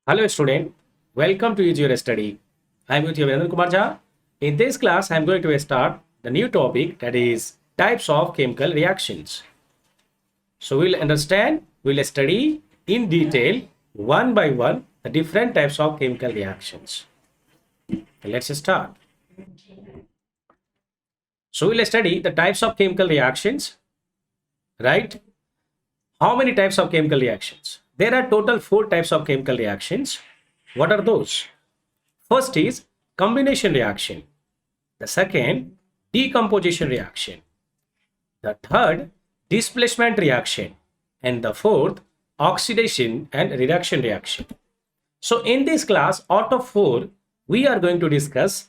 Hello student, welcome to Easy Your Study. I am with you Virendra Kumar Jha. In this class, I am going to start the new topic, that is types of chemical reactions. So we'll study in detail one by one the different types of chemical reactions. Let's start. So we'll study the types of chemical reactions, right? How many types of chemical reactions? There are total 4 types of chemical reactions. What are those? First is combination reaction. The second, decomposition reaction. The third, displacement reaction. And the fourth, oxidation and reduction reaction. So in this class, out of 4, we are going to discuss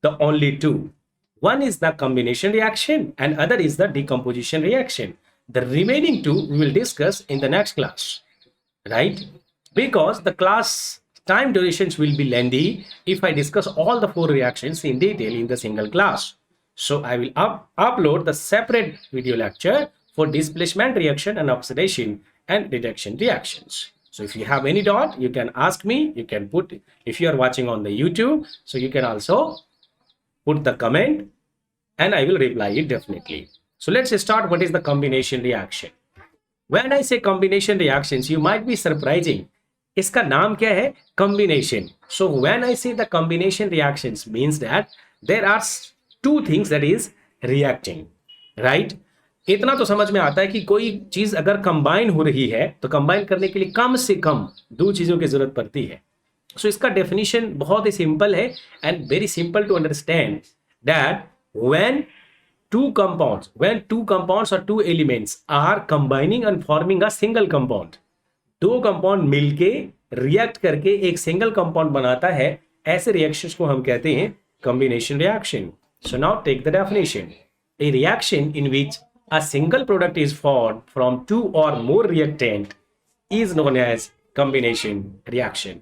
the only 2. One is the combination reaction and other is the decomposition reaction. The remaining 2 we will discuss in the next class, right? Because the class time durations will be lengthy if I discuss all the 4 reactions in detail in the single class. So I will upload the separate video lecture for displacement reaction and oxidation and reduction reactions. So if you have any doubt, you can ask me. You can put, if you are watching on the YouTube, so you can also put the comment and I will reply it definitely. So let's start. What is the combination reaction? When I say combination reactions, you might be surprising. इसका नाम क्या है? Combination. So when I say the combination reactions means that there are 2 things that is reacting, right? इतना तो समझ में आता है कि कोई चीज अगर कंबाइन हो रही है तो कंबाइन करने के लिए कम से कम 2 चीजों की जरूरत पड़ती है. सो इसका डेफिनेशन बहुत ही सिंपल है and very simple to understand that when two compounds or 2 elements are combining and forming a single compound, 2 compound मिलके रिएक्ट करके एक सिंगल कंपाउंड बनाता है, ऐसे रिएक्शंस को हम कहते हैं combination reaction. So now take the definition. A reaction in which a single product is formed from 2 or more reactant is known as combination reaction.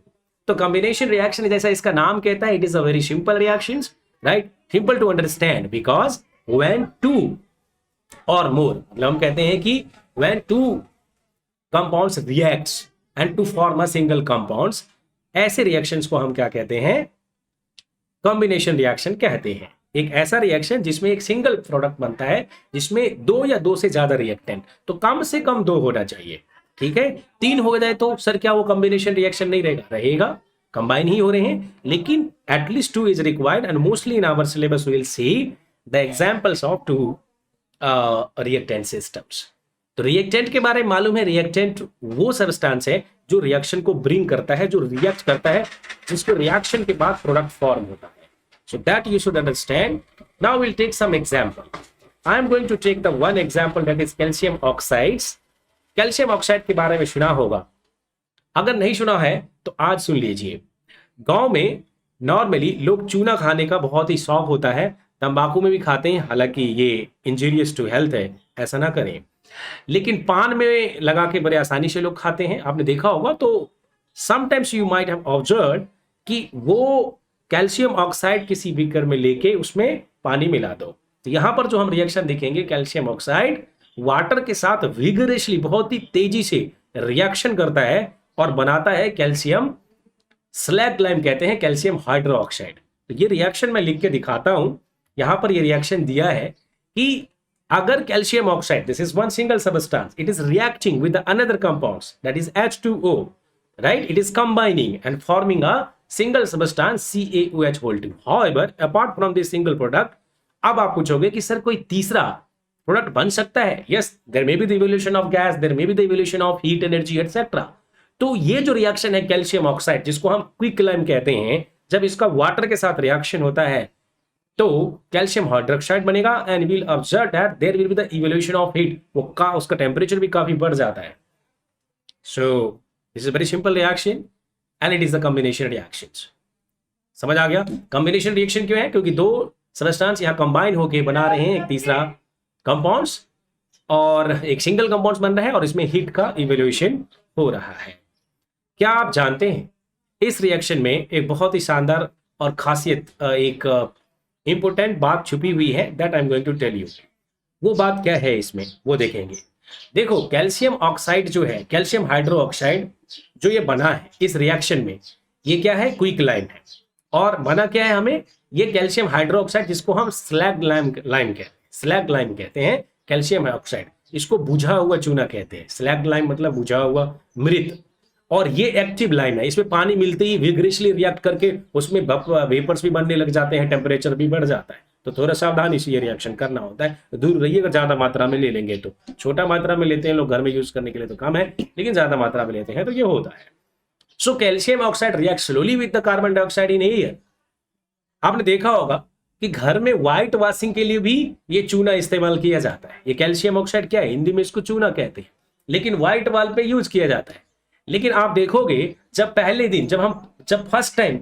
तो combination reaction जैसा इसका नाम कहता है, it is a very simple reactions, right? Simple to understand because when 2 or more, मतलब हम कहते हैं कि when 2 compounds reacts and to form a single compounds, ऐसे reactions को हम क्या कहते हैं? Combination reaction कहते हैं. एक ऐसा रिएक्शन जिसमें एक सिंगल प्रोडक्ट बनता है जिसमें 2 या 2 से ज्यादा रिएक्टेंट, तो कम से कम 2 होना चाहिए. ठीक है, 3 हो जाए तो सर क्या वो कॉम्बिनेशन रिएक्शन नहीं रहेगा, कंबाइन ही हो रहे हैं, लेकिन एटलीस्ट 2 is required and mostly in our syllabus we will see the examples of 2 reactant systems. तो रिएक्टेंट के बारे में मालूम है, रिएक्टेंट वो सब्सटेंस है जो रिएक्शन को ब्रिंग करता है, जो रिएक्ट करता है, जिसको रिएक्शन के बाद प्रोडक्ट फॉर्म होता है. So that you should understand. Now we'll take some example. I am going to take the one example that is calcium oxides. Calcium oxide के बारे में सुना होगा, अगर नहीं सुना है तो आज सुन लीजिए. गांव में नॉर्मली लोग चूना खाने का बहुत ही शौक होता है, तंबाकू में भी खाते हैं, हालांकि ये इंजीरियस टू हेल्थ है, ऐसा ना करें, लेकिन पान में लगा के बड़े आसानी से लोग खाते हैं. आपने देखा होगा. तो sometimes you might have observed कि वो कैल्शियम ऑक्साइड किसी बीकर में लेके उसमें पानी मिला दो. तो यहां पर जो हम रिएक्शन देखेंगे, कैल्शियम ऑक्साइड वाटर के साथ विगरसली, बहुत ही तेजी से रिएक्शन करता है और बनाता है कैल्शियम स्लैग लाइम कहते हैं, कैल्शियम हाइड्रोक्साइड. तो ये रिएक्शन मैं लिख के दिखाता हूं. यहां पर ये रिएक्शन दिया है कि अगर calcium oxide, this is one single substance, it is reacting with another compounds that is H2O, right? It is combining and forming a single substance CaOH2. However, apart from this single product, अब आप पूछोगे कि sir कोई तीसरा product बन सकता है? Yes, there may be the evolution of gas, there may be the evolution of heat energy, etc. तो ये जो रिएक्शन है कैल्शियम ऑक्साइड, जिसको हम क्विक लाइम कहते हैं, जब इसका वाटर के साथ रिएक्शन होता है तो कैल्शियम हाइड्रोक्साइड बनेगा and will observe that there will be the evolution of heat. वो का उसका टेम्परेचर भी काफी बढ़ जाता है. So this is very simple reaction and it is the combination reactions. समझ आ गया? combination reaction क्यों है? क्योंकि 2 सबस्टेंस यहाँ कंबाइन होके बना रहे हैं एक तीसरा कंपाउंड्स, और एक सिंगल कंपाउंड्स बन रहा है और इसमें हीट का इवोल्यूशन हो रहा है. क्या आप जानते हैं इस रिएक्शन में एक बहुत ही शानदार और खासियत, एक इंपॉर्टेंट बात छुपी हुई है, that I am going to tell you. वो बात क्या है इसमें, वो देखेंगे. देखो कैल्शियम ऑक्साइड जो है, कैल्शियम हाइड्रो ऑक्साइड जो ये बना है इस रिएक्शन में, ये क्या है, क्विक लाइम है। और बना क्या है हमें, ये कैल्शियम हाइड्रो ऑक्साइड जिसको हम स्लैग लाइम कहते हैं कैल्शियम ऑक्साइड, इसको बुझा हुआ चूना कहते हैं। स्लैग लाइम मतलब बुझा हुआ, मृत। और ये एक्टिव लाइम है, इसमें पानी मिलते ही विग्रेसली रिएक्ट करके उसमें वेपर्स भी बनने लग जाते हैं, टेम्परेचर भी बढ़ जाता है। तो थोड़ा सावधानी से ये रिएक्शन करना होता है, दूर रहिए अगर ज्यादा मात्रा में ले लेंगे तो। छोटा मात्रा में लेते हैं लोग घर में यूज करने के लिए तो कम है, लेकिन ज्यादा मात्रा में लेते हैं तो ये होता है। So calcium oxide react slowly with the carbon dioxide in air. आपने देखा होगा कि घर में व्हाइट वॉशिंग के लिए भी ये चूना इस्तेमाल किया जाता है। ये कैल्शियम ऑक्साइड क्या है, हिंदी में इसको चूना कहते हैं, लेकिन व्हाइट वॉल पे यूज किया जाता है। लेकिन आप देखोगे जब पहले दिन जब first time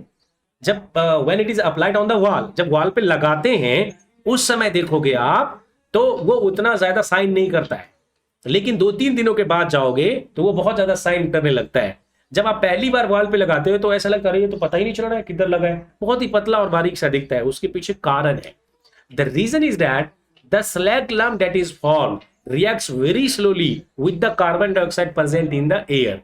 when it is applied on the wall, जब वॉल पे लगाते हैं उस समय देखोगे आप तो वो उतना ज्यादा साइन नहीं करता है। लेकिन 2-3 दिनों के बाद जाओगे तो वो बहुत ज्यादा साइन करने लगता है। जब आप पहली बार वॉल पे लगाते हो तो ऐसा लगता है ये तो पता ही नहीं चल रहा है किधर लगा है, बहुत ही पतला और बारीक सा दिखता है। उसके पीछे कारण है, the reason is that the slag lump that is formed reacts very slowly with the carbon dioxide present in the air।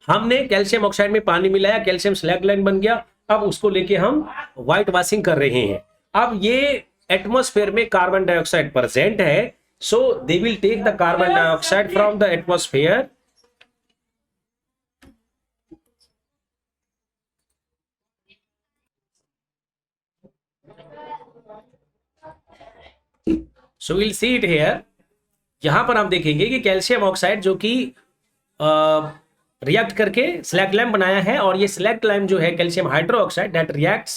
हमने कैल्शियम ऑक्साइड में पानी मिलाया, कैल्शियम स्लैग लाइम बन गया, अब उसको लेके हम व्हाइट वॉशिंग कर रहे हैं। अब ये एटमॉस्फेयर में कार्बन डाइऑक्साइड प्रेजेंट है, so they will take the carbon dioxide from the atmosphere so will see it here. यहां पर हम देखेंगे कि कैल्शियम ऑक्साइड जो कि रिएक्ट करके स्लैग लाइम बनाया है, और ये स्लैग लाइम जो है calcium hydro oxide that reacts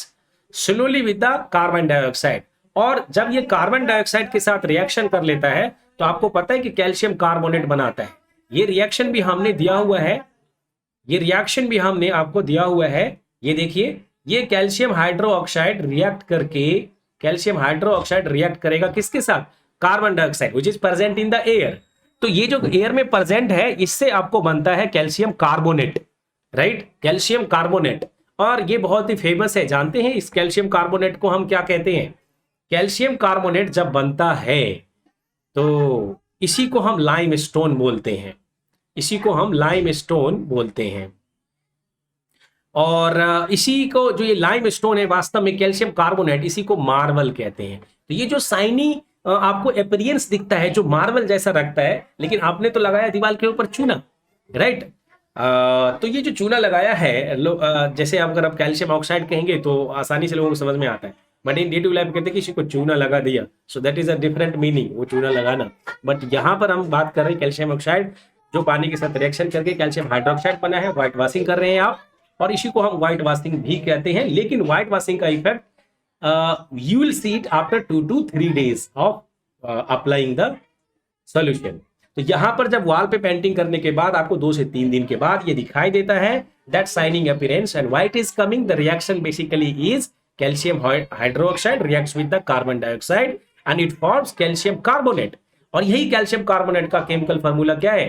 slowly with the carbon dioxide. और जब ये कार्बन डाइऑक्साइड के साथ रिएक्शन कर लेता है तो आपको पता है कि कैल्शियम कार्बोनेट बनाता है। ये रिएक्शन भी हमने दिया हुआ है, ये रिएक्शन भी हमने आपको दिया हुआ है। ये देखिए, ये कैल्शियम हाइड्रो ऑक्साइड रिएक्ट करके, कैल्शियम हाइड्रो ऑक्साइड रिएक्ट करेगा किसके साथ, carbon dioxide which is present in the air. तो ये जो एयर में प्रेजेंट है इससे आपको बनता है calcium carbonate, right, calcium carbonate. और ये बहुत ही फेमस है, जानते हैं इस कैल्शियम कार्बोनेट को हम क्या कहते हैं। कैल्शियम कार्बोनेट जब बनता है तो इसी को हम लाइम स्टोन बोलते हैं, इसी को हम लाइम स्टोन बोलते हैं। और इसी को, जो ये लाइम स्टोन है वास्तव में कैल्शियम कार्बोनेट, इसी को मार्बल कहते हैं। तो ये जो साइनी आपको अपीयरेंस दिखता है जो मार्बल जैसा रखता है, लेकिन आपने तो लगाया दीवार के ऊपर चूना, राइट। तो ये जो चूना लगाया है, जैसे अगर आप कैल्शियम ऑक्साइड कहेंगे तो आसानी से लोगों को समझ में आता है, but in day to life कहते हैं कि किसी को चूना लगा दिया, so that is a different meaning, वो चूना लगाना। बट यहाँ पर हम बात कर रहे हैं कैल्शियम ऑक्साइड जो पानी के साथ रिएक्शन करके कैल्शियम हाइड्रोक्साइड बना है, व्हाइट वॉशिंग कर रहे हैं आप, और इसी को हम व्हाइट वॉशिंग भी कहते हैं। लेकिन व्हाइट वॉशिंग का effect you will see it after 2 to 3 days of applying the solution। तो यहां पर जब वॉल पे पेंटिंग करने के बाद आपको 2 से 3 दिन के बाद ये दिखाई देता है that shining appearance, and why it is coming, the reaction basically is calcium hydroxide reacts with the carbon dioxide and it forms calcium carbonate। और यही कैल्शियम कार्बोनेट का केमिकल फार्मूला क्या है,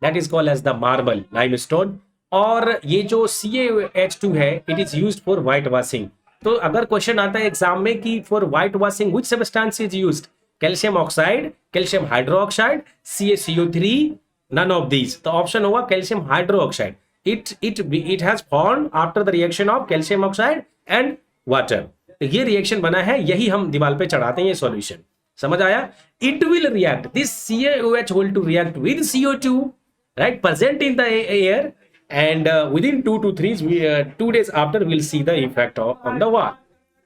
that is called as the marble limestone। और ये जो CaH2 है it is used for white washing। तो अगर क्वेश्चन आता है एग्जाम में कि for white washing which substance is used, calcium oxide, calcium hydro oxide, CaCO3, none of these, तो ऑप्शन होगा calcium hydro oxide. It has formed after the reaction of calcium oxide and water. तो ये reaction बना है, यही हम दीवार पे चढ़ाते हैं ये सॉल्यूशन, समझ आया। It will react, this CaOH will to react with CO2, right, present in the air, and within 2 to 2 days after we'll see the effect on the wall।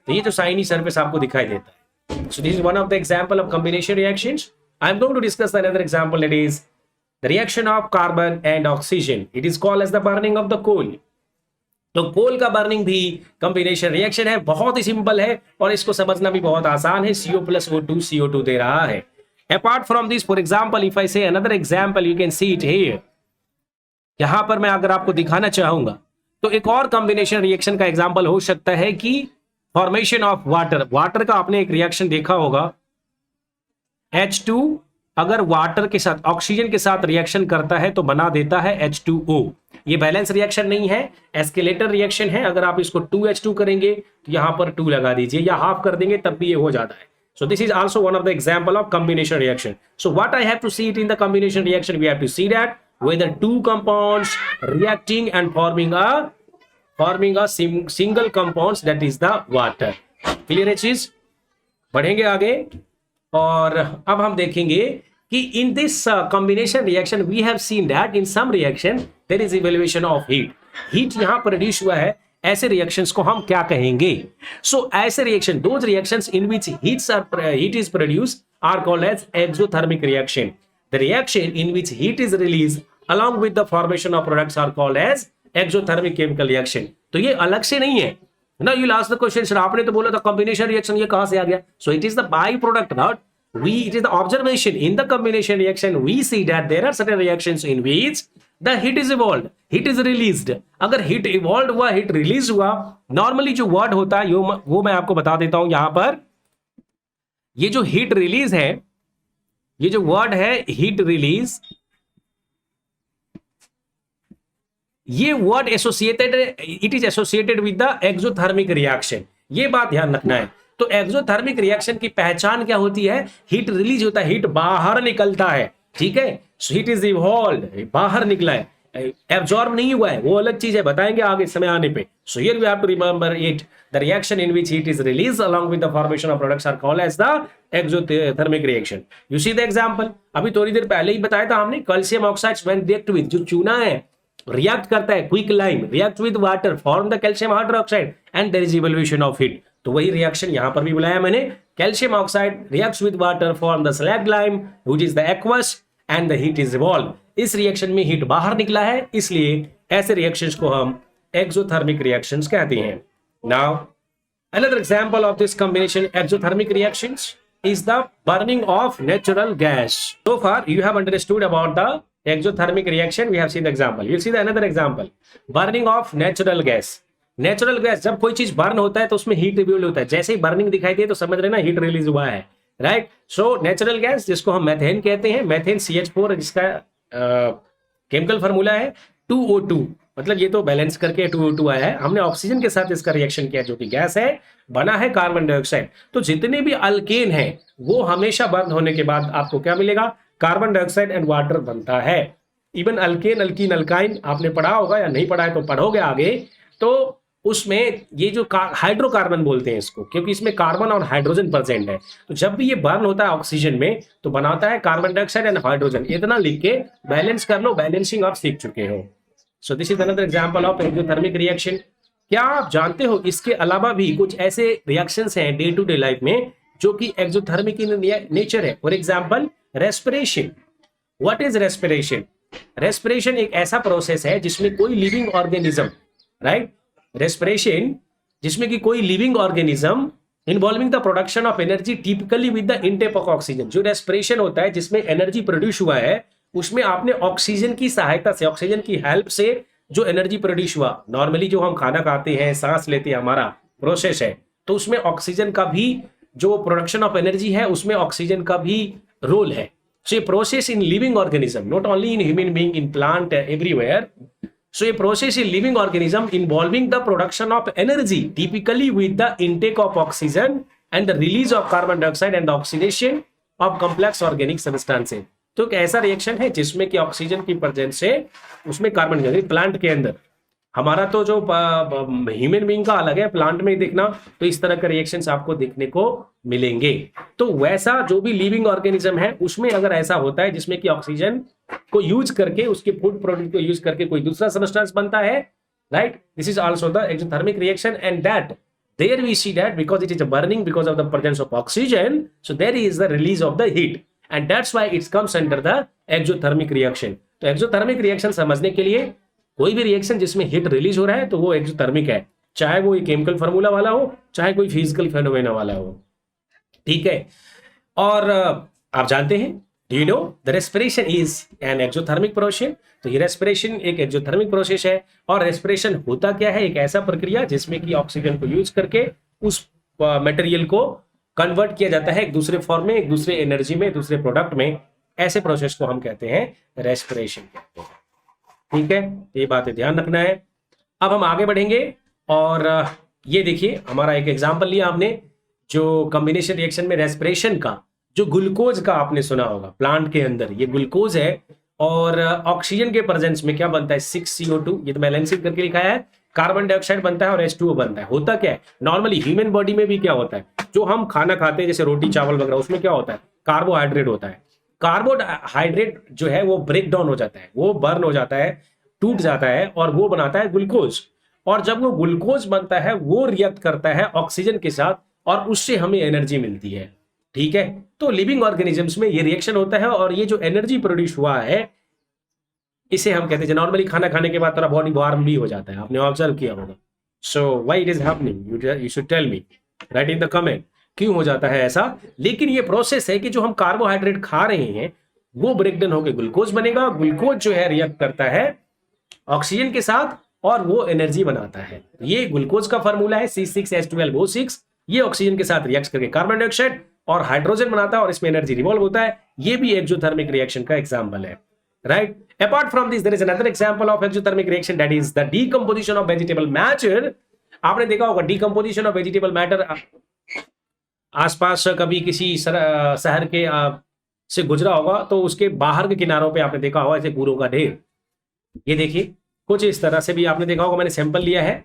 तो ये जो shiny surface आपको दिखाई देता है। So this is one of the example of combination reactions। I'm going to discuss another example, that is the reaction of carbon and oxygen। It is called as the burning of the coal। तो कोल का burning भी combination reaction है, बहुत ही simple है और इसको समझना भी बहुत आसान है। CO+O2 CO2 दे रहा है। Apart from this, for example, if I say another example, you can see it here। यहां पर मैं अगर आपको दिखाना चाहूंगा तो एक और कॉम्बिनेशन रिएक्शन का एग्जांपल हो सकता है कि फॉर्मेशन ऑफ वाटर। वाटर का आपने एक रिएक्शन देखा होगा, H2 अगर वाटर के साथ, ऑक्सीजन के साथ रिएक्शन करता है तो बना देता है H2O। ये बैलेंस रिएक्शन नहीं है, एस्केलेटर रिएक्शन है। अगर आप इसको 2H2 करेंगे तो यहां पर 2 लगा दीजिए, या हाफ कर देंगे तब भी ये हो जाता है। So this is also one of the example of combination reaction. So what I have to see it in the combination reaction, we have to see that whether two compounds reacting and forming a single compounds, that is the water. Clear है चीज? बढ़ेंगे आगे और अब हम देखेंगे कि in this combination reaction we have seen that in some reaction there is evaluation of heat. Heat यहाँ प्रोड्यूस हुआ है, ऐसे रिएक्शंस को हम क्या कहेंगे? सो ऐसे reaction, those reactions in which heat is produced are called as exothermic reaction. The reaction in which heat is released along with the formation of products are called as exothermic chemical reaction. तो ये अलग से नहीं है ना. You last the question, sir आपने तो बोला था कॉम्बिनेशन रिएक्शन, ये कहां से आ गया? So it is the by product, not it is the observation. In the combination reaction we see that there are certain reactions in which the heat is evolved, heat is released. अगर heat evolved हुआ, heat release हुआ, normally जो word होता है वो मैं आपको बता देता हूं यहां पर. ये जो हीट रिलीज है, ये जो वर्ड है हीट रिलीज, ये word associated, it is associated with the exothermic reaction. ये बात ध्यान रखना है. तो एक्सोथर्मिक रिएक्शन की पहचान क्या होती है? हीट रिलीज होता है, हीट बाहर निकलता है. ठीक है, हीट इज इवॉल्व्ड, बाहर निकला है, एब्जॉर्ब नहीं हुआ है, वो अलग चीज है, बताएंगे आगे समय आने पे. So here we have to remember it, the reaction in which heat is release along with the formation of products are called as the exothermic reaction. You see the example, अभी थोड़ी देर पहले ही बताया था हमने, calcium oxides when react with, जो चूना है रिएक्ट करता है, quicklime react with water form the calcium hydroxide and there is evolution of heat. तो वही रिएक्शन यहां पर भी बुलाया मैंने. Calcium oxide reacts with water form the slag lime which is the aqueous and the heat is evolve. इस reaction में heat बाहर निकला है, इसलिए ऐसे रिएक्शंस को हम एक्सोथर्मिक रिएक्शंस कहते हैं. Now another example of this combination exothermic reactions is the burning of natural gas. So far you have understood about the exothermic reaction. We have seen the example. You'll see the another example, burning of natural gas. Natural gas, जब कोई चीज burn होता है तो उसमें heat रिव्यूल होता है. जैसे ही बर्निंग दिखाई दे तो समझ रहे ना हीट रिलीज हुआ है, राइट? सो नेचुरल गैस जिसको हम मेथेन कहते हैं, मेथेन CH4 जिसका केमिकल फार्मूला है 2O2, मतलब ये तो बैलेंस करके 2O2 आया है. हमने ऑक्सीजन के साथ इसका रिएक्शन किया जो कि गैस है, बना है कार्बन डाइऑक्साइड. तो जितने भी अल्केन है वो हमेशा बर्न होने के बाद आपको क्या मिलेगा? कार्बन डाइऑक्साइड एंड वाटर बनता है. इवन अल्केन, अल्कीन, अल्काइन आपने पढ़ा होगा या नहीं पढ़ा है तो पढ़ोगे आगे. तो उसमें ये जो हाइड्रोकार्बन बोलते हैं इसको, क्योंकि इसमें कार्बन और हाइड्रोजन प्रेजेंट है. तो जब भी ये बर्न होता है ऑक्सीजन में तो बनाता है कार्बन डाइऑक्साइड एंड हाइड्रोजन. इतना लिख के बैलेंस कर लो, बैलेंसिंग आप सीख चुके हो. सो this is another example of exothermic reaction. क्या आप जानते हो इसके अलावा भी कुछ ऐसे रिएक्शंस हैं डे टू डे लाइफ में जो कि एक्सोथर्मिक इन नेचर है? For example respiration. What is respiration? Respiration एक ऐसा प्रोसेस है जिसमें कोई लिविंग ऑर्गेनिज्म, राइट, रेस्पिरेशन जिसमें कि कोई living organism involving the production of energy typically with the intake of oxygen. जो रेस्पिरेशन होता है जिसमें एनर्जी प्रोड्यूस हुआ है, उसमें आपने ऑक्सीजन की सहायता से, ऑक्सीजन की हेल्प से जो एनर्जी प्रोड्यूस हुआ. नॉर्मली जो हम खाना खाते हैं, सांस लेते हैं, हमारा प्रोसेस है, तो उसमें ऑक्सीजन का भी जो प्रोडक्शन ऑफ एनर्जी है उसमें ऑक्सीजन का भी रोल है. सो ये process in living organism, not only in human being, in plant, everywhere. So a process in living organism involving the production of energy typically with the intake of oxygen and the release of carbon dioxide and the oxidation of complex organic substances. तो एक ऐसा reaction है जिसमें कि oxygen की presence से उसमें carbon dioxide, plant के अंदर, हमारा तो जो ह्यूमन बीइंग का अलग है, प्लांट में देखना तो इस तरह के रिएक्शंस आपको देखने को मिलेंगे. तो वैसा जो भी लिविंग ऑर्गेनिज्म है उसमें अगर ऐसा होता है जिसमें कि ऑक्सीजन को यूज करके, उसके फूड प्रोडक्ट को यूज करके कोई दूसरा सब्सटेंस बनता है, right, this is also the exothermic reaction. And that there we see that because it is a burning because of the presence of oxygen, so there is the release of the heat and that's why it comes under the exothermic reaction. तो exothermic reaction समझने के लिए कोई भी reaction जिसमें heat release हो रहा है तो वो एक्सोथर्मिक है, चाहे वो केमिकल फार्मूला वाला हो, चाहे कोई फिजिकल फेनोमेना वाला हो. ठीक है, और आप जानते हैं, do you know the respiration is an exothermic process. तो ये रेस्पिरेशन एक एक्सोथर्मिक प्रोसेस है. और रेस्पिरेशन होता क्या है? एक ऐसा प्रक्रिया जिसमें कि ऑक्सीजन को यूज करके उस मटेरियल को कन्वर्ट किया जाता है एक दूसरे फॉर्म में, एक दूसरे एनर्जी में, दूसरे प्रोडक्ट में. ऐसे प्रोसेस को हम कहते हैं रेस्पिरेशन कहते हैं. ठीक है, ये बातें ध्यान रखना है. अब हम आगे बढ़ेंगे और ये देखिए हमारा एक एग्जांपल लिया हमने. जो कॉम्बिनेशन रिएक्शन में रेस्पिरेशन का, जो ग्लूकोज का आपने सुना होगा प्लांट के अंदर, ये ग्लूकोज है और ऑक्सीजन के प्रेजेंस में क्या बनता है 6CO2, ये तो बैलेंसिंग करके लिखा है, कार्बन डाइऑक्साइड बनता है और H2O बनता है। होता क्या है नॉर्मली ह्यूमन बॉडी में भी क्या होता है, जो हम खाना खाते हैं जैसे रोटी चावल वगैरह, उसमें क्या होता है कार्बोहाइड्रेट होता है। कार्बोहाइड्रेट जो है वो ब्रेक डाउन हो जाता है, वो बर्न हो जाता है, टूट जाता है और वो बनाता है ग्लूकोज। और जब वो ग्लूकोज बनता है वो रिएक्ट करता है ऑक्सीजन के साथ और उससे हमें एनर्जी मिलती है। ठीक है, तो लिविंग ऑर्गेनिजम्स में ये रिएक्शन होता है और ये जो एनर्जी प्रोड्यूस हुआ है इसे हम कहते हैं, नॉर्मली खाना खाने के बाद थोड़ा बॉडी वार्म भी हो जाता है, आपने ऑब्जर्व किया होगा। So why it is happening, you should tell me, right in the comment, क्यों हो जाता है ऐसा। लेकिन ये प्रोसेस है कि जो हम कार्बोहाइड्रेट खा रहे हैं वो ब्रेकडाउन होकर ग्लूकोज बनेगा, ग्लूकोज जो है रिएक्ट करता है ऑक्सीजन के साथ और वो एनर्जी बनाता है। ये ग्लूकोज का फॉर्मूला है C6H12O6, ये ऑक्सीजन के साथ रिएक्ट करके कार्बन डाइऑक्साइड और हाइड्रोजन बनाता है और इसमें एनर्जी रिवॉल्व होता है। ये भी एक्सोथर्मिक रिएक्शन का एग्जांपल है, right. Apart from this there is another example of exothermic reaction, that is the decomposition of vegetable matter. आपने देखा होगा डीकंपोजिशन ऑफ वेजिटेबल मैटर, आसपास कभी किसी शहर के से गुजरा होगा तो उसके बाहर के किनारों पे आपने देखा होगा ऐसे कूड़ों का ढेर, ये देखिए कुछ इस तरह से भी आपने देखा होगा, मैंने सैंपल लिया है।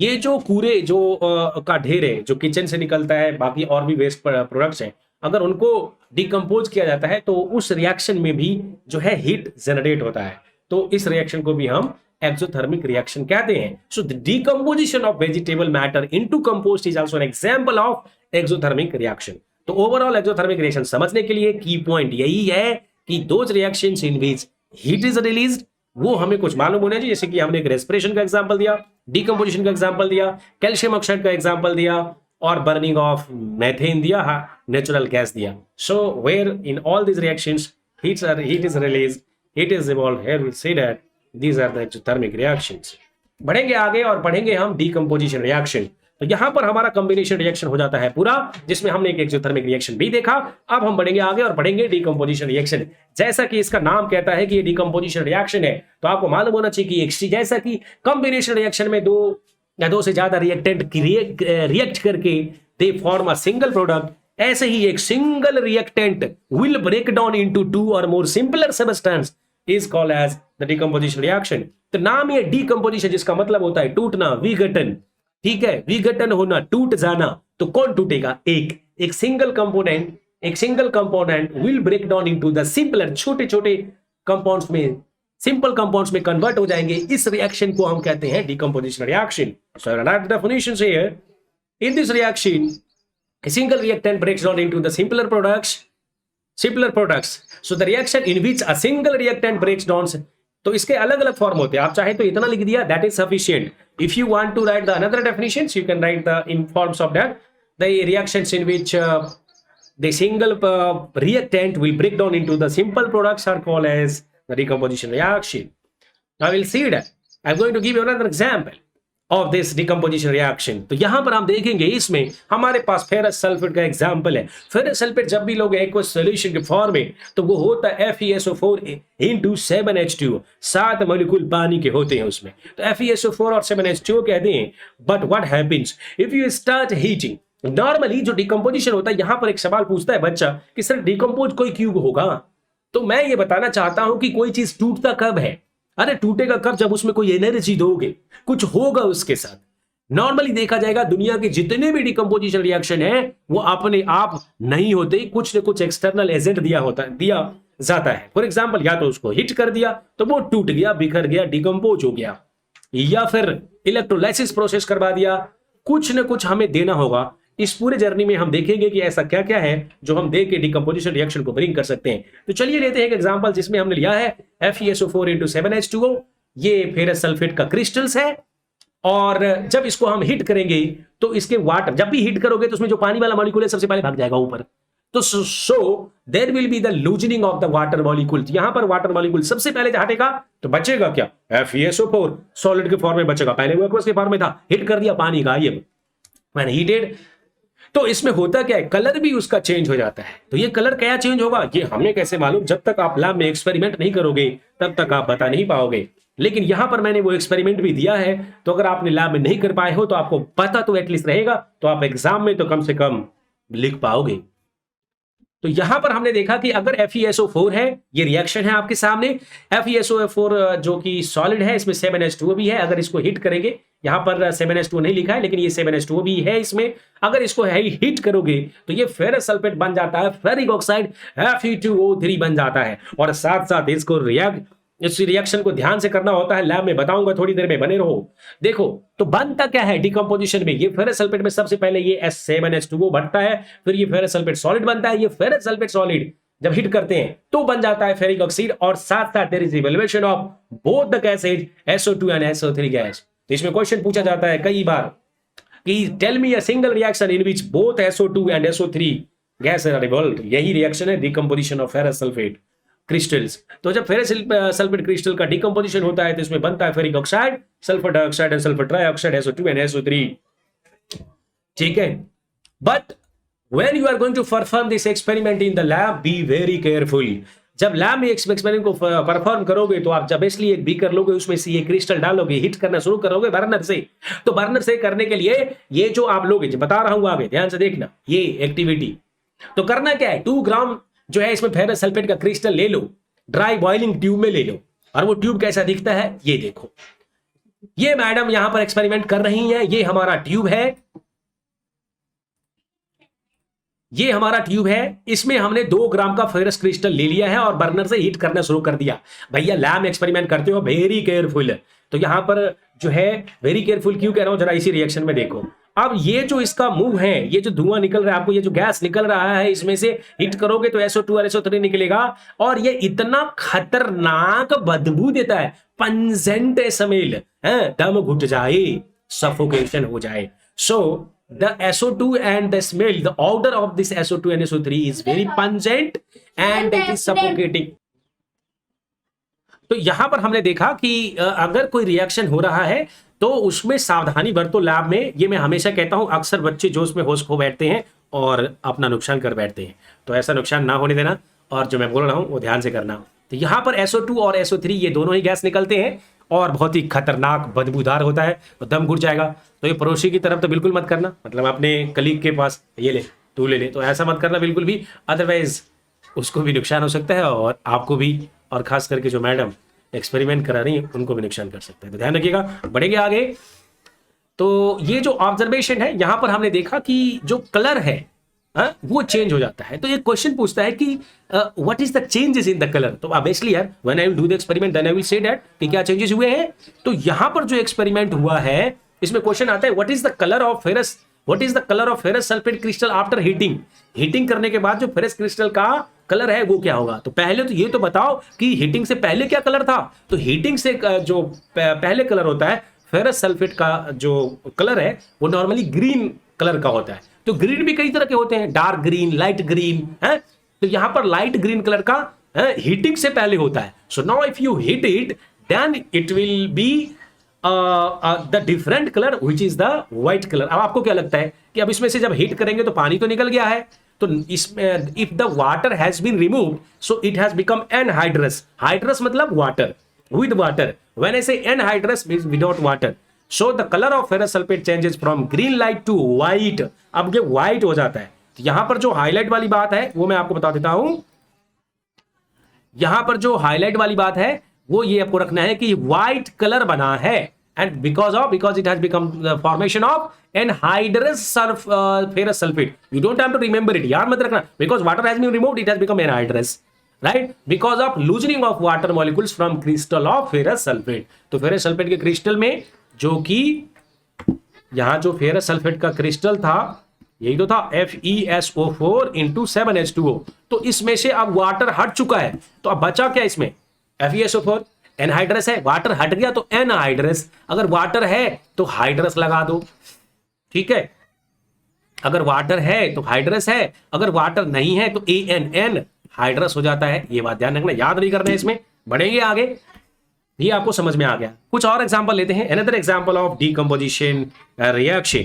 ये जो कूड़े जो का ढेर है जो किचन से निकलता है, बाकी और भी वेस्ट प्रोडक्ट्स हैं, अगर उनको डिकम्पोज किया जाता है तो उस रिएक्शन में भी जो है हीट जनरेट होता है, तो इस रिएक्शन को भी हम एक्सोथर्मिक रिएक्शन कहते हैं। So the decomposition of vegetable matter into compost is also an example of exothermic reaction. तो ओवरऑल एक्सोथर्मिक रिएक्शन समझने के लिए की पॉइंट यही है कि those reactions in which heat is released वो हमें कुछ मालूम होना चाहिए, जैसे कि हमने एक रेस्पिरेशन का एग्जांपल दिया, डिकम्पोजिशन का एग्जांपल दिया, कैल्शियम ऑक्साइड का एग्जांपल दिया और बर्निंग ऑफ मेथेन दिया, नेचुरल गैस दिया। So where in all these reactions heat is released, heat is evolved, here we see that these are the exothermic reactions। बढ़ेंगे आगे और पढ़ेंगे हम डिकम्पोजिशन रिएक्शन। तो यहां पर हमारा कॉम्बिनेशन रिएक्शन हो जाता है पूरा, जिसमें हमने एक एक्सोथर्मिक रिएक्शन भी देखा। अब हम बढ़ेंगे आगे और पढ़ेंगे डिकम्पोजिशन रिएक्शन। जैसा कि इसका नाम कहता है कि ये डिकम्पोजिशन रिएक्शन है, तो आपको मालूम होना चाहिए कि जैसा कि कॉम्बिनेशन रिएक्शन में दो या दो से ज्यादा रिएक्टेंट रिएक्ट करके they form a single product, ऐसे ही एक single reactant will break down into two or more simpler substance is called as the decomposition reaction. तो नाम ये डिकम्पोजिशन, जिसका मतलब होता है टूटना, विघटन। ठीक है, विघटन होना, टूट जाना। तो कौन टूटेगा? एक single component will break down into the simpler, छोटे छोटे कंपाउंड्स में, सिंपल कंपाउंड्स में कन्वर्ट हो जाएंगे। इस रिएक्शन को हम कहते हैं decomposition reaction. So definitions here, in this reaction a single reactant breaks down into the simpler products। So the reaction in which a single reactant breaks down, तो इसके अलग अलग फॉर्म होते हैं। आप चाहे तो इतना लिख दिया, that is sufficient। If you want to write the another definitions, you can write the in forms of that, the reactions in which the single reactant will break down into the simple products are called as the decomposition reaction। Now we'll see that। I'm going to give you another example of this decomposition reaction। तो यहां पर आप देखेंगे इसमें हमारे पास ferrous sulphate का example है। Ferrous sulphate जब भी लोग एक्वस सॉल्यूशन के फॉर्म में, तो वो होता है FeSO4 into 7H2O, 7 मॉलिक्यूल पानी के होते हैं उसमें। तो FeSO4 और 7H2O कहते हैं। But what happens if you start heating? Normally जो डिकम्पोजिशन होता है, यहां पर एक सवाल पूछता है बच्चा कि सर डिकम्पोज कोई क्यों होगा? तो मैं ये बताना चाहता हूं कि कोई चीज टूटता कब है? अरे टूटेगा कब? जब उसमें कोई एनर्जी दोगे, कुछ होगा उसके साथ। नॉर्मली देखा जाएगा दुनिया के जितने भी डिकम्पोजिशन रिएक्शन है वो अपने आप नहीं होते, कुछ न कुछ एक्सटर्नल एजेंट दिया जाता है। फॉर एग्जांपल, या तो उसको हिट कर दिया तो वो टूट गया, बिखर गया, डिकम्पोज हो गया, या फिर इलेक्ट्रोलाइसिस प्रोसेस करवा दिया। कुछ न कुछ हमें देना होगा। इस पूरे जर्नी में हम देखेंगे कि ऐसा क्या क्या है जो हम देख के डिकम्पोजिशन रिएक्शन को ब्रिंग कर सकते हैं। तो चलिए लेते हैं एक एग्जांपल जिसमें हमने लिया है FeSO4 into 7H2O। ये फेरस सल्फेट का क्रिस्टल्स है और जब इसको हम हिट करेंगे तो इसके वाटर, जब भी हिट करोगे तो उसमें जो पानी वाला मॉलिक्यूल है सबसे पहले भाग जाएगा ऊपर। तो so there will be the loosening of the water molecule. यहां पर वाटर मॉलिक्यूल सबसे पहले हटेगा तो बचेगा क्या? FeSO4 सॉलिड के फॉर्म में बचेगा। पहले वो एक्वस के फॉर्म में था, हिट कर दिया पानी का, ये मैंने हीटेड। तो इसमें होता क्या है, कलर भी उसका चेंज हो जाता है। तो ये कलर क्या चेंज होगा ये हमें कैसे मालूम? जब तक आप लैब में एक्सपेरिमेंट नहीं करोगे तब तक आप बता नहीं पाओगे। लेकिन यहां पर मैंने वो एक्सपेरिमेंट भी दिया है, तो अगर आपने लैब में नहीं कर पाए हो तो आपको पता तो एटलीस्ट रहेगा, तो आप एग्जाम में तो कम से कम लिख पाओगे। तो यहां पर हमने देखा कि अगर FeSO4 है, ये रिएक्शन है आपके सामने। FeSO4 जो कि सॉलिड है, इसमें 7H2O भी है। अगर इसको हिट करेंगे, यहां पर 7H2O नहीं लिखा है लेकिन ये 7H2O भी है इसमें। अगर इसको हिट करोगे तो ये फेरस सल्फेट बन जाता है, फेरिक ऑक्साइड Fe2O3 बन जाता है। और साथ साथ इसको इस रिएक्शन को ध्यान से करना होता है, लैब में बताऊंगा, थोड़ी देर में बने रहो। देखो तो बनता क्या है डिकम्पोजिशन में, ये फेरस सल्फेट में सबसे पहले ये S7H2O बनता है, फिर ये फेरस सल्फेट सॉलिड बनता है। ये फेरस सल्फेट सॉलिड जब हिट करते हैं तो बन जाता है फेरिक ऑक्साइड, और साथ साथ there is evaluation of both the gases SO2 and SO3 gas. तो इसमें क्वेश्चन पूछा जाता है कई बार कि tell me a single reaction in which both SO2 and SO3 gas are evolved. यही रिएक्शन है decomposition of ferrous sulphate crystals. तो जब फेरस सल्फेट क्रिस्टल का डिकम्पोजिशन होता है तो इसमें बनता है ferric oxide, sulphur dioxide and sulphur trioxide, SO2 and SO3। ठीक है, but when you are going to perform this experiment in the lab, be very careful। जब लैब में एक्सपेरिमेंट को परफॉर्म करोगे तो आप जब इसलिए एक बीकर लोगे, उसमें से ये क्रिस्टल डालोगे, हिट करना शुरू करोगे बर्नर से। तो बर्नर से करने के लिए ये जो आप लोगे, जो बता रहा हूं आगे ध्यान से देखना ये एक्टिविटी। तो करना क्या है, 2 ग्राम जो है इसमें फेरस सल्फेट का क्रिस्टल ले लो, ड्राई बॉइलिंग ट्यूब में ले लो। और वो ट्यूब कैसा दिखता है ये देखो, ये मैडम यहां पर एक्सपेरिमेंट कर रही है। ये हमारा ट्यूब है, ये हमारा ट्यूब है, इसमें हमने 2 ग्राम का फेरस क्रिस्टल ले लिया है और बर्नर से हीट करना शुरू कर दिया। भैया लैब में एक्सपेरिमेंट करते हो, वेरी केयरफुल। तो यहां पर जो है वेरी केयरफुल क्यों कह रहा हूं, जरा इसी रिएक्शन में देखो। अब ये जो इसका मुंह है, ये जो धुआं निकल रहा है, आपको ये जो गैस निकल रहा है, इसमें से हिट करोगे तो SO2 और SO3 निकलेगा। और ये इतना खतरनाक बदबू देता है, पंजेंट स्मेल, दम घुट जाए, सफोकेशन हो जाए। सो the SO2 and the smell, the odor of this SO2 and SO3 is very pungent and it is suffocating। तो यहां पर हमने देखा कि अगर कोई रिएक्शन हो रहा है तो उसमें सावधानी बरतो लैब में। ये मैं हमेशा कहता हूं, अक्सर बच्चे जोश में होश खो बैठते हैं और अपना नुकसान कर बैठते हैं। तो ऐसा नुकसान ना होने देना, और जो मैं बोल रहा हूं वो ध्यान से करना। तो यहां पर SO2 और SO3 ये दोनों ही गैस निकलते हैं और बहुत ही खतरनाक बदबूदार होता है, तो दम घुट जाएगा। तो ये पड़ोसी की तरफ तो बिल्कुल मत करना, मतलब अपने कलीग के पास ये ले तू ले ले, तो ऐसा मत करना बिल्कुल भी, अदरवाइज उसको भी नुकसान हो सकता है और आपको भी, और खास करके जो मैडम एक्सपेरिमेंट करा रही है उनको भी नुकसान कर सकता है। तो ध्यान रखिएगा, बढ़ेंगे आगे। तो ये जो ऑब्जर्वेशन है यहां पर हमने देखा कि जो कलर है वो चेंज हो जाता है। तो एक क्वेश्चन पूछता है कि what is the changes in the colour. तो ऑब्वियसली यार when I will do the experiment then I will say that कि क्या चेंजेस हुए हैं। तो यहां पर जो एक्सपेरिमेंट हुआ है इसमें क्वेश्चन आता है what is the colour of ferrous sulphate crystal after heating. Heating करने के बाद जो फेरस क्रिस्टल का कलर है वो क्या होगा। तो पहले तो ये तो बताओ कि हीटिंग से पहले क्या कलर था। तो हीटिंग से जो पहले कलर होता है फेरस सल्फेट का जो कलर है वो नॉर्मली ग्रीन कलर का होता है। तो ग्रीन भी कई तरह के होते हैं, डार्क ग्रीन, लाइट ग्रीन है। तो यहां पर लाइट ग्रीन कलर का हीटिंग से पहले होता है। So now if you heat it then it will be the different colour which is the white colour. अब आपको क्या लगता है कि अब इसमें से जब हीट करेंगे तो पानी तो निकल गया है, तो इसमें if the water has been removed so it has become anhydrous. Hydrous मतलब water, with water. When I say anhydrous means without water. So the color of ferrous sulfate changes from green light to white। अब ये white हो जाता है। तो यहां पर जो हाईलाइट वाली बात है वो मैं आपको बता देता हूं। यहां पर जो हाईलाइट वाली बात है वो ये आपको रखना है कि व्हाइट कलर बना है, and because it has become the formation of anhydrous ferrous sulphate. You don't have to remember it, याद मत रखना, because water has been removed it has become anhydrous, right, because of loosening of water molecules from crystal of ferrous sulphate. तो ferrous sulphate के crystal में जो कि यहां जो फेरस सल्फेट का क्रिस्टल था यही तो था FeSO4 into 7H2O। तो इसमें से अब वाटर हट चुका है, तो अब बचा क्या इसमें FeSO4, एनहाइड्रस है, वाटर हट गया तो एनहाइड्रस। अगर वाटर है तो हाइड्रस लगा दो, ठीक है, अगर वाटर है तो हाइड्रस है, अगर वाटर नहीं है तो ANN हाइड्रस हो जाता है। ये बात ध्यान रखना, याद नहीं करना है इसमें, बढ़ेंगे आगे, ये आपको समझ में आ गया। कुछ और एग्जांपल लेते हैं। Another example of decomposition reaction.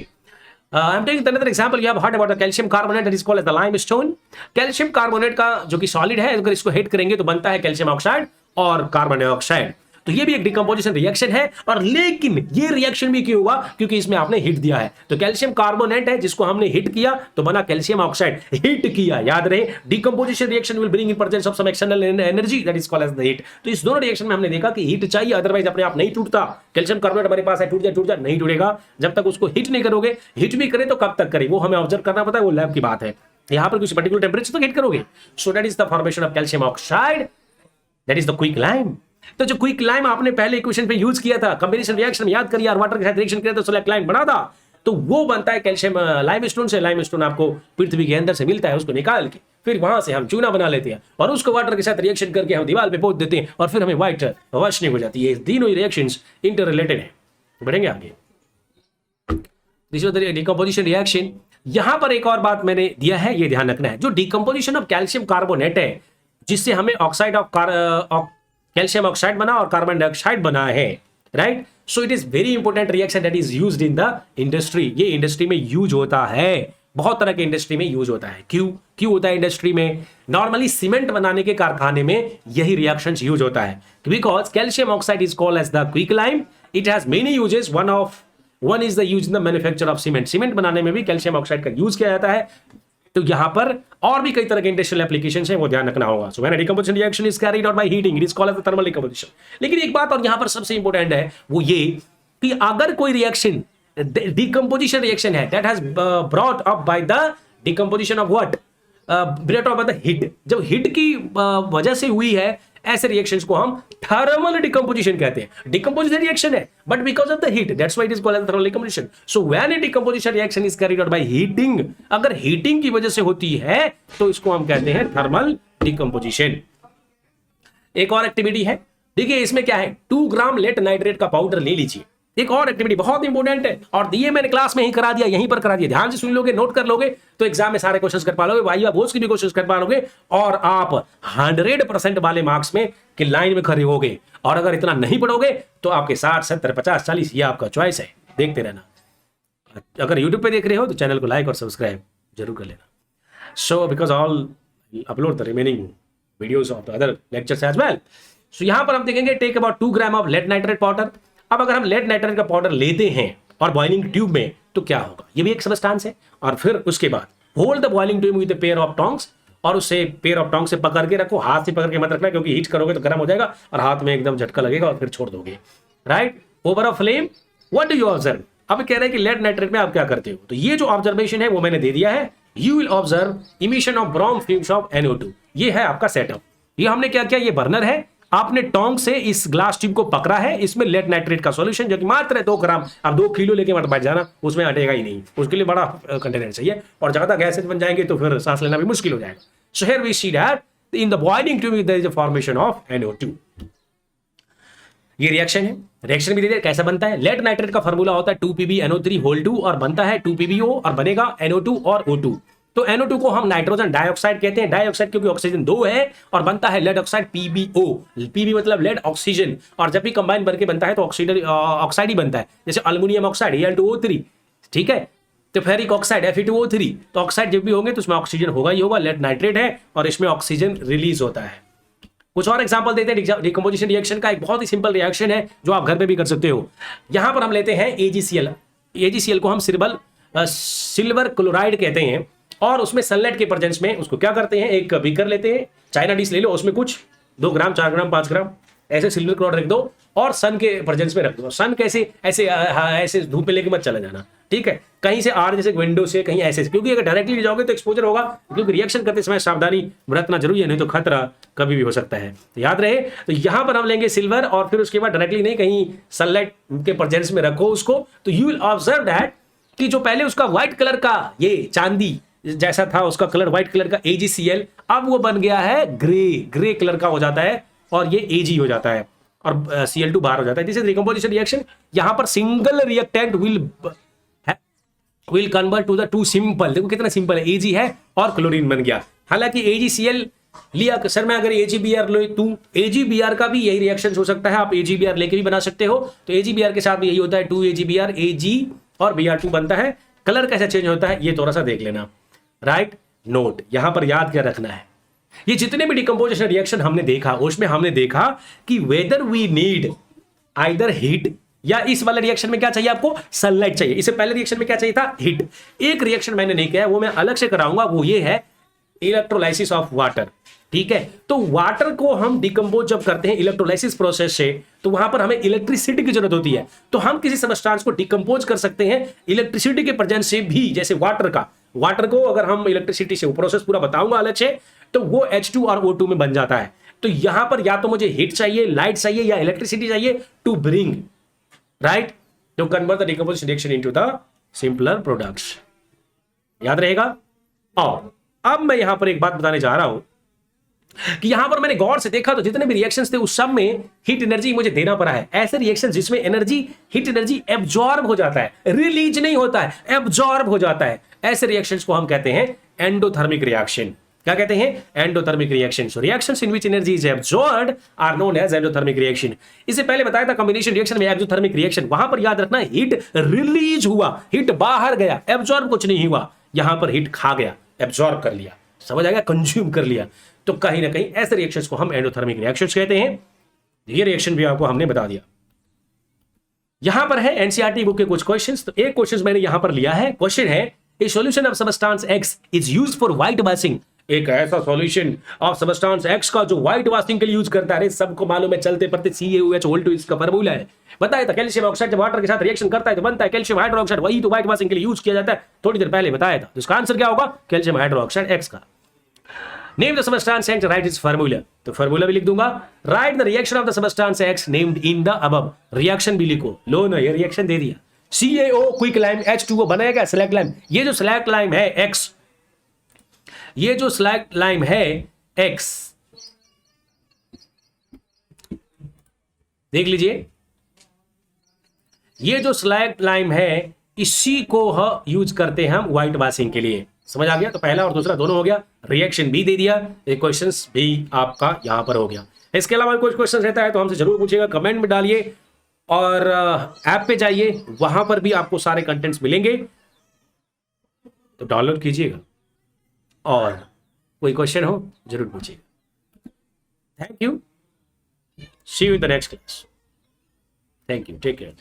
I am taking another example. You have heard about the calcium carbonate that is called as the limestone. Calcium carbonate का जो कि सॉलिड है, अगर इसको हिट करेंगे तो बनता है कैल्शियम ऑक्साइड और कार्बन डाइऑक्साइड। तो ये भी एक डिकम्पोजिशन रिएक्शन है, और लेकिन ये रिएक्शन भी क्यों हुआ, क्योंकि इसमें आपने हिट दिया है। तो कैल्शियम कार्बोनेट है जिसको हमने हिट किया तो बना कैल्शियम ऑक्साइड, हिट किया, याद रहे decomposition reaction will bring in presence of some external energy that is called as the heat. तो इस दोनों रिएक्शन में हमने देखा कि हीट चाहिए, अदरवाइज अपने आप नहीं टूटता। कैल्शियम कार्बोनेट हमारे पास है, टूट जाए नहीं टूटेगा जब तक उसको हिट नहीं करोगे। हिट भी करे तो कब तक करे वो हमें ऑब्जर्व करना पड़ता है, वो लैब की बात है। यहां पर कुछ पर्टिकुलर टेंपरेचर तो हिट करोगे। सो that is the formation of calcium oxide, that is the quick lime. तो जो क्विक लाइम आपने पहले इक्वेशन पे यूज किया था, कॉम्बिनेशन रिएक्शन याद करिए, और वाटर के साथ रिएक्शन किया तो क्विक लाइम बना था, तो वो बनता है कैल्शियम लाइमस्टोन से। लाइमस्टोन आपको पृथ्वी के अंदर से मिलता है, उसको निकाल के फिर वहां से हम चूना बना लेते हैं और उसको वाटर के साथ रिएक्शन करके हम दीवार पे पोत देते हैं और फिर हमें व्हाइट वाशनिंग हो जाती है। तीनों रिएक्शंस इंटर रिलेटेड है। बढ़ेंगे आगे, this was the decomposition reaction. यहां पर एक और बात मैंने दिया है, ये ध्यान रखना है, जो डिकम्पोजिशन ऑफ कैल्शियम कार्बोनेट है जिससे हमें ऑक्साइड ऑफ कैल्शियम ऑक्साइड बना और कार्बन डाइऑक्साइड बना है, right. So it is very important reaction that is used in the industry. ये इंडस्ट्री में यूज होता है, बहुत तरह के इंडस्ट्री में यूज होता है। क्यों होता है इंडस्ट्री में? नॉर्मली सीमेंट बनाने के कारखाने में यही रिएक्शंस यूज होता है, because calcium oxide is called as the quicklime. It has many uses, one is the use in the manufacture of cement. Cement बनाने में भी कैल्शियम ऑक्साइड का यूज किया जाता है। तो यहां पर और भी कई तरह के इंडस्ट्रियल एप्लीकेशंस हैं, वो ध्यान रखना होगा। So when a decomposition reaction is carried out by heating it is called as the thermal decomposition. लेकिन एक बात और यहां पर सबसे इंपॉर्टेंट है वो ये कि अगर कोई रिएक्शन डिकम्पोजिशन रिएक्शन है that has brought up by the decomposition of what, brought up by the heat, जब हीट की वजह से हुई है, ऐसे रिएक्शंस को हम थर्मल डिकम्पोजिशन कहते हैं। डिकम्पोजिशन रिएक्शन है but because of the heat, that's why it is called as thermal decomposition. So when a decomposition reaction is carried out by heating, अगर हीटिंग की वजह से होती है तो इसको हम कहते हैं थर्मल डिकम्पोजिशन। एक और एक्टिविटी है, देखिए इसमें क्या है, 2 ग्राम लेड नाइट्रेट का पाउडर ले लीजिए। एक और एक्टिविटी बहुत इंपॉर्टेंट है और ये मैंने क्लास में ही करा दिया, यहीं पर करा दिया, ध्यान से सुन लोगे, नोट कर लोगे तो एग्जाम में सारे क्वेश्चंस कर पाओगे, वाइवा बोझ की भी कोशिश कर पाओगे और आप 100% वाले मार्क्स में की लाइन में खड़े होगे। और अगर इतना नहीं पढ़ोगे तो आपके 60, 70, 50, 40 ये आपका चॉइस है, देखते रहना। अगर यूट्यूब पे देख रहे हो तो चैनल को लाइक और सब्सक्राइब जरूर कर लेना। So because all upload the remaining videos of the other lectures as well. So यहां पर हम देखेंगे take about 2 gram of lead nitrate powder. अब अगर हम लेड नाइट्रेट का पाउडर लेते हैं और बॉइलिंग ट्यूब में तो क्या होगा, ये भी एक सब्सटेंस है। और फिर उसके बाद hold the boiling tube with a pair of tongs, और उसे पेयर ऑफ टोंग से पकड़ के रखो, हाथ से पकड़ के मत रखना क्योंकि हीट करोगे तो गर्म हो जाएगा और हाथ में एकदम झटका लगेगा और फिर छोड़ दोगे, right. Over a flame, what do you observe? अब कह रहे हैं कि लेड नाइट्रेट में आप क्या करते हो, तो ये जो ऑब्जर्वेशन है वो मैंने दे दिया है। You will observe emission of brown fumes of NO2। ये है आपका सेटअप। ये हमने क्या किया, ये बर्नर है, आपने टोंग से इस ग्लास ट्यूब को पकड़ा है, इसमें लेड नाइट्रेट का सॉल्यूशन जो कि मात्र 2 ग्राम, अब 2 किलो लेके मत बैठ जाना, उसमें हटेगा ही नहीं, उसके लिए बड़ा कंटेनर चाहिए और ज्यादा गैसेज बन जाएंगे तो फिर सांस लेना भी मुश्किल हो जाएगा। So here we see that in the boiling tube there is a formation of NO2। ये रिएक्शन है, रिएक्शन भी दे दिया कैसा बनता है। लेड नाइट्रेट का फार्मूला होता है 2PbNO3 और बनता है 2PbO और बनेगा NO2 और O2। तो NO2 को हम नाइट्रोजन डाइऑक्साइड कहते हैं, डाइऑक्साइड क्योंकि ऑक्सीजन 2 है, और बनता है लेड ऑक्साइड PbO। Pb मतलब लेड ऑक्सीजन, और जब भी कंबाइन करके बनता है तो ऑक्साइड ही बनता है, जैसे अल्युमिनियम ऑक्साइड Al2O3, ठीक है। तो फेरिक ऑक्साइड Fe2O3, तो ऑक्साइड जब भी होंगे तो उसमें ऑक्सीजन होगा ही होगा, लेड नाइट्रेट है और इसमें ऑक्सीजन रिलीज होता है। कुछ और एग्जांपल देते हैं डिकम्पोजिशन रिएक्शन का। एक बहुत ही सिंपल रिएक्शन है जो आप घर पे भी कर सकते हो। यहां पर हम लेते हैं AgCl। AgCl को हम सिल्वर क्लोराइड कहते हैं, और उसमें सनलाइट के प्रेजेंस में उसको क्या करते हैं, एक बीकर लेते हैं, चाइना डिश ले लो, उसमें कुछ 2 ग्राम 4 ग्राम 5 ग्राम ऐसे सिल्वर क्लोराइड रख दो और सन के प्रेजेंस में रख दो। सन कैसे, ऐसे धूप में लेके मत चला जाना, ठीक है, कहीं से आर जैसे विंडो से, कहीं ऐसे, क्योंकि अगर डायरेक्टली ले जाओगे तो एक्सपोजर होगा, क्योंकि रिएक्शन करते समय सावधानी बरतना जरूरी है, नहीं तो खतरा कभी भी हो सकता है, तो याद रहे। तो यहां पर हम लेंगे सिल्वर और फिर उसके बाद डायरेक्टली नहीं, कहीं सनलाइट के प्रेजेंस में रखो उसको, तो यू विल ऑब्जर्व दैट कि जो पहले उसका व्हाइट कलर का ये चांदी जैसा था, उसका कलर व्हाइट कलर का AgCl, अब वो बन गया है ग्रे कलर का हो जाता है और ये Ag हो जाता है और Cl2 बाहर हो जाता है। This is decomposition reaction. यहां पर single reactant will convert to the 2 simple, देखो कितना सिंपल है, Ag है और क्लोरीन बन गया। हालांकि AgCl लिया सर मैं, अगर AgBr लो तू, AgBr का भी यही रिएक्शन हो सकता है, आप AgBr लेके भी बना सकते हो। तो AgBr के साथ भी यही होता है, 2AgBr, Ag और Br2 बनता है। कलर कैसे चेंज होता है ये थोड़ा सा देख लेना, राइट। नोट यहां पर याद क्या रखना है, ये जितने भी डिकम्पोजिशन रिएक्शन हमने देखा उसमें हमने देखा कि whether we need either heat, या इस वाले रिएक्शन में क्या चाहिए आपको, सनलाइट चाहिए। इससे पहले रिएक्शन में क्या चाहिए था, हीट। एक रिएक्शन मैंने नहीं किया, वो मैं अलग से कराऊंगा, वो ये है इलेक्ट्रोलाइसिस ऑफ वाटर। ठीक है, तो वाटर को हम डिकम्पोज जब करते हैं इलेक्ट्रोलाइसिस प्रोसेस से, तो वहां पर हमें इलेक्ट्रिसिटी की जरूरत होती है। तो हम किसी सबस्टेंस को डिकम्पोज कर सकते हैं इलेक्ट्रिसिटी के प्रेजेंस से भी, जैसे वाटर को अगर हम इलेक्ट्रिसिटी से, वो प्रोसेस पूरा बताऊंगा अलग से, तो वो H2 और O2 में बन जाता है। तो यहां पर या तो मुझे हीट चाहिए, लाइट चाहिए, या इलेक्ट्रिसिटी चाहिए to bring, right, to convert the decomposition reaction into the simpler products. याद रहेगा। और अब मैं यहां पर एक बात बताने जा रहा हूं कि यहां पर मैंने गौर से देखा तो जितने भी रिएक्शंस थे उस सब में हीट एनर्जी मुझे देना पड़ा है। ऐसे रिएक्शन जिसमें एनर्जी, हीट एनर्जी एब्जॉर्ब हो जाता है, रिलीज नहीं होता है, एब्जॉर्ब हो जाता है, ऐसे रिएक्शंस को हम कहते हैं एंडोथर्मिक रिएक्शन। क्या कहते हैं, endothermic reaction. So reactions in which energy is absorbed are known as endothermic reaction. इससे पहले बताया था कॉम्बिनेशन रिएक्शन में एक्सोथर्मिक रिएक्शन, वहां पर याद रखना हीट रिलीज हुआ, हीट बाहर गया, एब्जॉर्ब कुछ नहीं हुआ। यहां पर हीट खा गया, एब्जॉर्ब कर लिया, समझ आ गया, कंज्यूम कर लिया। तो कहीं ना कहीं ऐसे रिएक्शंस को हम एंडोथर्मिक रिएक्शंस कहते हैं। ये रिएक्शन भी आपको हमने बता दिया। यहां पर है एनसीईआरटी बुक के कुछ क्वेश्चंस। तो एक क्वेश्चन मैंने यहां पर लिया है, क्वेश्चन है ए solution of substance x is used for white washing. एक ऐसा सॉल्यूशन ऑफ सबस्टेंस एक्स का जो व्हाइट वॉशिंग के लिए यूज करता है। सबको मालूम है, चलते पड़ते CaOH इसका फार्मूला है, बताया था। कैल्शियम ऑक्साइड जब वाटर के साथ रिएक्शन करता है तो बनता है कैल्शियम हाइड्रोक्साइड, वही तो व्हाइट वॉशिंग के लिए यूज किया जाता है, थोड़ी देर पहले बताया था। तो इसका आंसर क्या होगा, कैल्शियम हाइड्रोक्साइड एक्स का। Name the substance x, right it's formula. तो फार्मूला भी लिख दूंगा। Right the reaction of the substance x named in the above. Reaction भी लिखो। लो ना, ये रिएक्शन दे दिया। CaO क्विक लाइम, H2O बनाएगा स्लैग लाइम। ये जो स्लैग लाइम है एक्स, ये जो स्लैग लाइम है एक्स, देख लीजिए, ये जो स्लैग लाइम है इसी को यूज करते हैं हम व्हाइट वॉशिंग के लिए। समझ आ गया। तो पहला और दूसरा दोनों हो गया, रिएक्शन भी दे दिया, एक क्वेश्चंस भी आपका यहां पर हो गया। इसके अलावा कोई क्वेश्चन रहता है तो हमसे जरूर पूछिएगा, कमेंट में डालिए, और ऐप पे जाइए, वहां पर भी आपको सारे कंटेंट्स मिलेंगे, तो डाउनलोड कीजिएगा और कोई क्वेश्चन हो जरूर पूछिएगा। Thank you, see you in the next class. Thank you, take care.